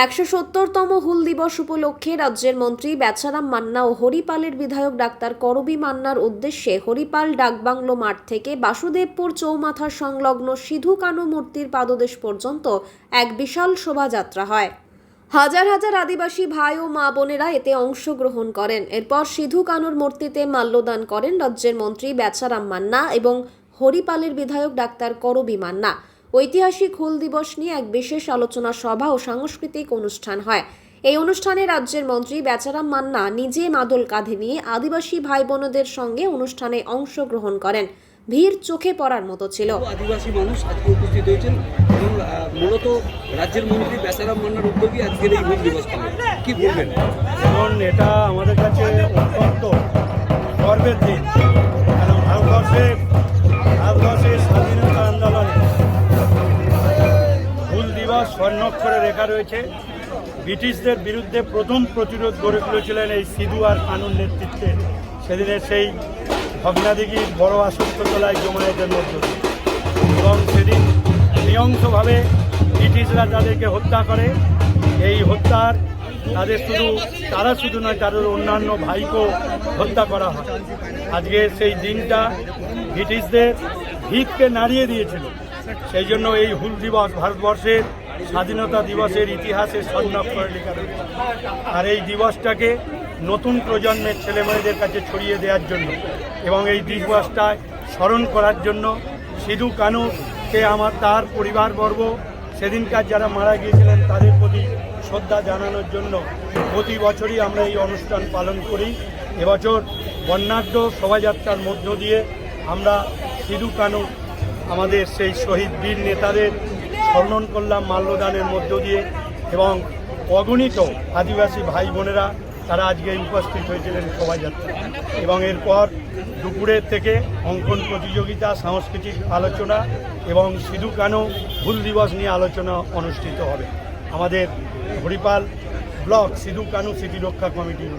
170তম হুল দিবস উপলক্ষে রাজ্যের মন্ত্রী বেচারাম মান্না ও হরিপালের বিধায়ক ডাক্তার করবী মান্নার উদ্দেশ্যে হরিপাল ডাকবাংলো মাঠ থেকে বাসুদেবপুর চৌমাথা সংলগ্ন সিধু কানু মূর্তির পাদদেশ পর্যন্ত এক বিশাল শোভাযাত্রা হয়। হাজার হাজার আদিবাসী ভাই ও মা বোনেরা এতে অংশগ্রহণ করেন। এরপর সিধু কানুর মূর্তিতে মাল্যদান করেন রাজ্যের মন্ত্রী বেচারাম মান্না এবং হরিপালের বিধায়ক ডাক্তার করবী মান্না। ঐতিহাসিক হুল দিবস নিয়ে এক বিশেষ আলোচনা সভা ও সাংস্কৃতিক অনুষ্ঠান হয়। এই অনুষ্ঠানে রাজ্যের মন্ত্রী বেচারাম মান্না নিজে মাদল কাঁধে নিয়ে আদিবাসী ভাই বোনদের সঙ্গে অনুষ্ঠানে অংশগ্রহণ করেন। ভিড় চোখে পড়ার মতো ছিল। আদিবাসী মানুষ আজকে উপস্থিত হয়েছেন এবং মূলত রাজ্যের মন্ত্রী বেচারাম মান্নার উদ্যোগে আজকের এই হুল দিবস পালন। কি বলবেন? এখন এটা আমাদের কাছে অত্যন্ত গর্বের দিন, কারণ ভারতবর্ষের স্বাধীনতা আন্দোলনে হুল দিবস স্বর্ণাক্ষরে রেখা রয়েছে। ব্রিটিশদের বিরুদ্ধে প্রথম প্রতিরোধ গড়ে তুলেছিলেন এই সিধু আর কানুর নেতৃত্বে সেদিনের সেই ভগ্নাদিঘির বড় আসত্যতলায় জমায়েতের মধ্য দিয়ে। এবং সেদিন নৃশংসভাবে ব্রিটিশরা তাদেরকে হত্যা করে। এই হত্যার তারা শুধু নয়, তাদের অন্যান্য ভাইকেও হত্যা করা হয়। আজকে সেই দিনটা ব্রিটিশদের ভিতকে নাড়িয়ে দিয়েছিল। সেই জন্য এই হুল দিবস ভারতবর্ষের স্বাধীনতা দিবসের ইতিহাসে স্বর্ণাক্ষরে লেখা রয়েছে। আর এই দিবসটাকে নতুন প্রজন্মের ছেলেমেয়েদের কাছে ছড়িয়ে দেওয়ার জন্য এবং এই দিবসটায় স্মরণ করার জন্য সিধু কানুকে তার পরিবারবর্গ সেদিনকার যারা মারা গিয়েছিলেন তাদের প্রতি শ্রদ্ধা জানানোর জন্য প্রতি বছরই আমরা এই অনুষ্ঠান পালন করি। এবছর বর্ণাঢ্য শোভাযাত্রার মধ্য দিয়ে আমরা সিধু কানু আমাদের সেই শহীদ বীর নেতাদের স্মরণ করলাম মাল্যদানের মধ্য দিয়ে। এবং অগণিত আদিবাসী ভাই বোনেরা তারা আজকে উপস্থিত হয়েছিলেন শোভাযাত্রা। এবং এরপর দুপুরের থেকে অঙ্কন প্রতিযোগিতা, সাংস্কৃতিক আলোচনা এবং সিধু কানু হুল দিবস নিয়ে আলোচনা অনুষ্ঠিত হবে আমাদের হরিপাল ব্লক সিধু কানু স্মৃতি রক্ষা কমিটির।